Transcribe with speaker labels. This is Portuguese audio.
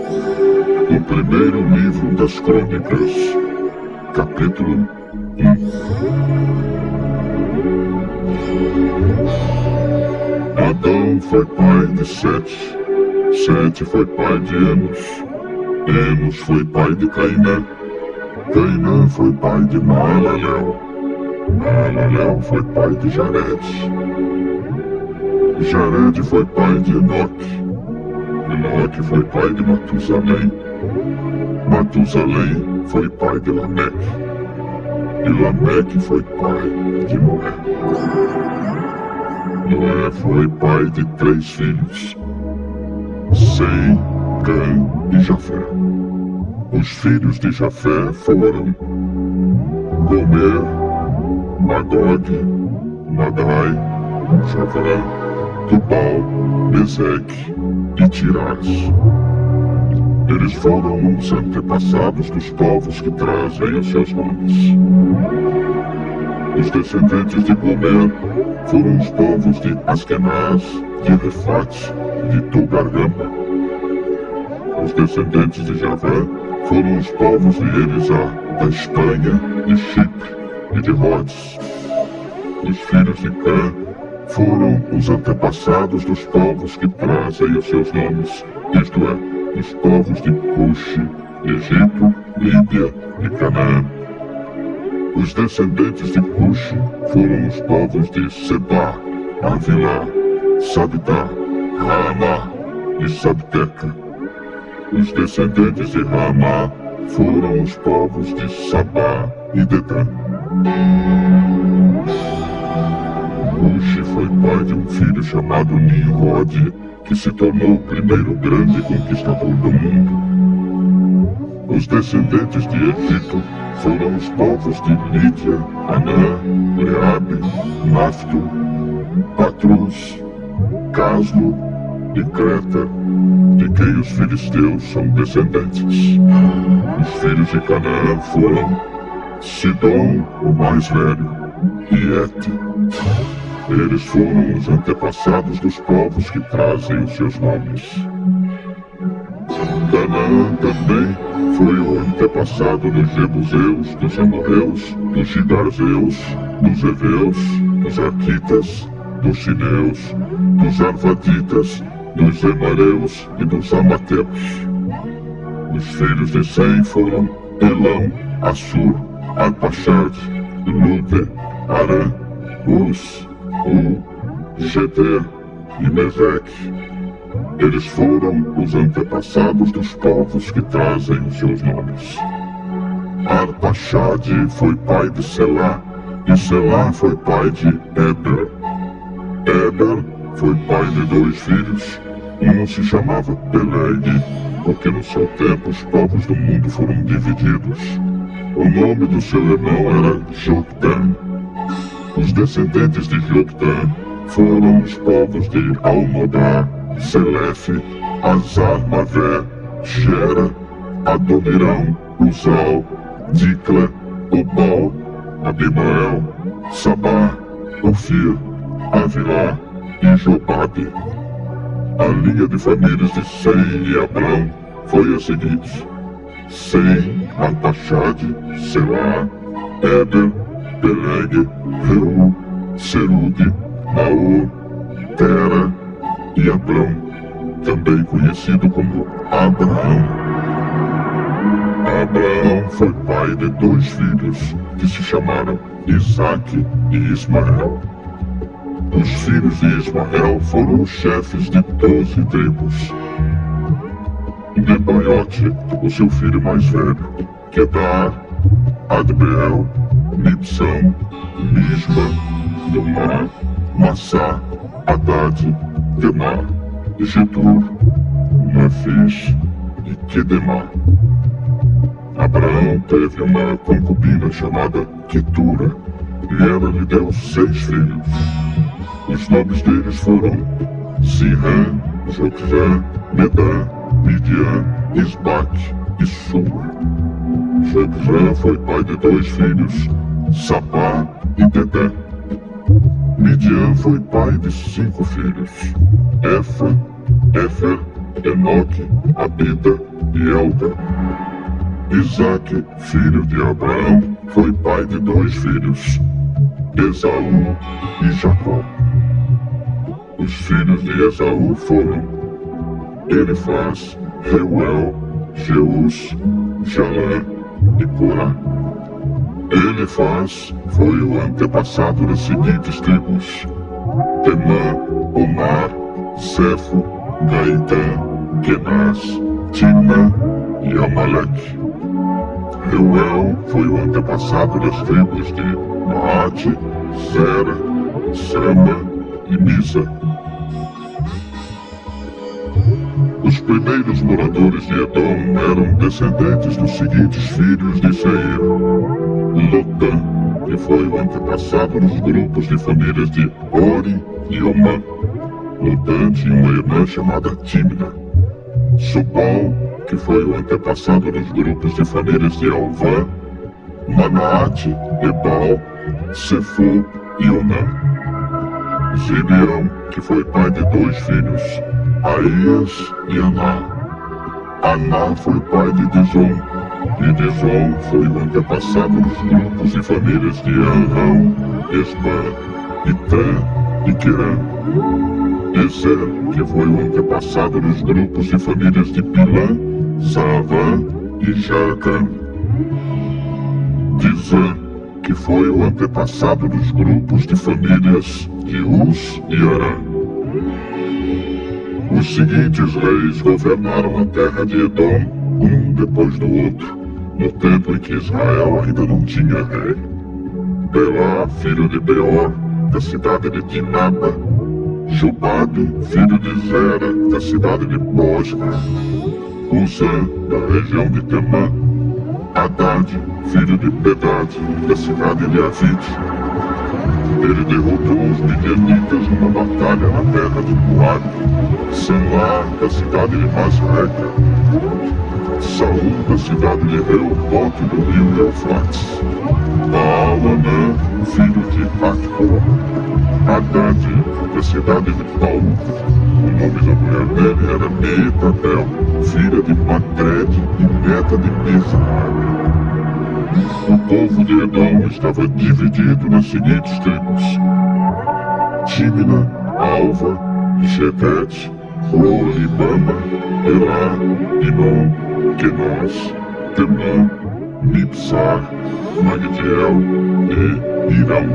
Speaker 1: O primeiro livro das Crônicas, capítulo 1. Adão foi pai de Sete. Sete foi pai de Enos. Enos foi pai de Cainã. Cainã foi pai de Maalalel. Maalalel foi pai de Jared. Jared foi pai de Enoque. Enoque foi pai de Matusalém. Matusalém foi pai de Lameque. E Lameque foi pai de Noé. Noé foi pai de 3 filhos: Sem, Cã e Jafé. Os filhos de Jafé foram Gomer, Magog, Madai, Javã, Tubal, Meseque e Tirás. Eles foram os antepassados dos povos que trazem os seus nomes. Os descendentes de Gomer foram os povos de Askenaz, de Refat, de Togargama. Os descendentes de Javã foram os povos de Elisá, da Espanha, de Chipre e de Rhodes. Os filhos de Cã foram os antepassados dos povos que trazem os seus nomes, isto é, os povos de Cuxi, Egito, Líbia e Canaã. Os descendentes de Cuxi foram os povos de Sebá, Avilá, Sabtá, Raamá e Sabteca. Os descendentes de Raamá foram os povos de Sabá e Dedã. Cuxi foi pai de um filho chamado Nimrod, que se tornou o primeiro grande conquistador do mundo. Os descendentes de Egito foram os povos de Lídia, Anã, Leabe, Nafto, Patrus, Caslo e Creta, de quem os filisteus são descendentes. Os filhos de Canaã foram Sidom, o mais velho, e Et. Eles foram os antepassados dos povos que trazem os seus nomes. Canaã também foi o antepassado dos Jebuseus, dos Amorreus, dos Gigarzeus, dos Eveus, dos Arquitas, dos Sineus, dos Arvaditas, dos Emareus e dos Amateus. Os filhos de Sem foram Elão, Assur, Arpaxad, Lude, Arã, Uz, Geter e Meseque. Eles foram os antepassados dos povos que trazem os seus nomes. Arpaxad foi pai de Selá, e Selá foi pai de Eber. Eber foi pai de 2 filhos. Um se chamava Peleg, porque no seu tempo os povos do mundo foram divididos. O nome do seu irmão era Joktan. Os descendentes de Joktan foram os povos de Almodá, Selefe, Azar-Mavé, Gera, Adonirão, Uzal, Dicla, Obal, Abimael, Sabá, Ofir, Avilá e Jobabe. A linha de famílias de Sem e Abrão foi a seguinte: Sem, Arpaxad, Selá, Eber, Peleg, Reu, Serugue, Naor, Tera e Abrão, também conhecido como Abraão. Abraão foi pai de 2 filhos que se chamaram Isaque e Ismael. Os filhos de Ismael foram os chefes de 12 tribos. Nebaiote, o seu filho mais velho, Kedar, Adbeel, Mibsam, Misma, Dumá, Massá, Haddad, Temá, Getur, Nafis e Quedemá. Abraão teve uma concubina chamada Quetura, e ela lhe deu 6 filhos. Os nomes deles foram Zirã, Joksã, Medã, Midian, Isbaque e Sua. Joksã foi pai de 2 filhos, Sapá e Dedé. Midian foi pai de 5 filhos, Efa, Éfer, Enoque, Abida, e Elda. Isaque, filho de Abraão, foi pai de 2 filhos, Esaú e Jacó. Os filhos de Esaú foram Elifaz, Reuel, Jeus, Jalã e Corá. Elifaz foi o antepassado das seguintes tribos: Temã, Omar, Zefo, Gaitã, Kenaz, Timna e Amaleque. Reuel foi o antepassado das tribos de Maate, Zera, Sama e Misa. Os primeiros moradores de Edom eram descendentes dos seguintes filhos de Seir: Lotã, que foi o antepassado dos grupos de famílias de Ori e Omã. Lotã tinha uma irmã chamada Timna. Subal, que foi o antepassado dos grupos de famílias de Alvã, Manaate, Ebal, Sefo e Onã. Zibeão, que foi pai de 2 filhos, Aías e Aná. Aná foi pai de Dizon, e Dizon foi o antepassado dos grupos de famílias de Arão, Esbã, Itã e Querã. Ezer, que foi o antepassado dos grupos de famílias de Pilã, Zaavã e Jarcã. Dizã, que foi o antepassado dos grupos de famílias de Uz e Arã. Os seguintes reis governaram a terra de Edom, um depois do outro, no tempo em que Israel ainda não tinha rei: Belá, filho de Beor, da cidade de Dinaba; Jubabe, filho de Zera, da cidade de Bosra; Uzã, da região de Temã; Haddad, filho de Bedad, da cidade de Avite. Ele derrotou os midianitas numa batalha na terra de Moab; Sanlar, da cidade de Masreca; Saul, da cidade de Reobote do rio Eufrates; Baal-Anã, filho de Acbor; Haddad, da cidade de Pau. O nome da mulher dele era Meetabel, filha de Matred e neta de Mizraim. O povo de Edom estava dividido nas seguintes tribos: Timna, Alva, Shetet, Lolibama, Elá, Inon, Quenaz, Temã, Mibsar, Magdiel e Irão.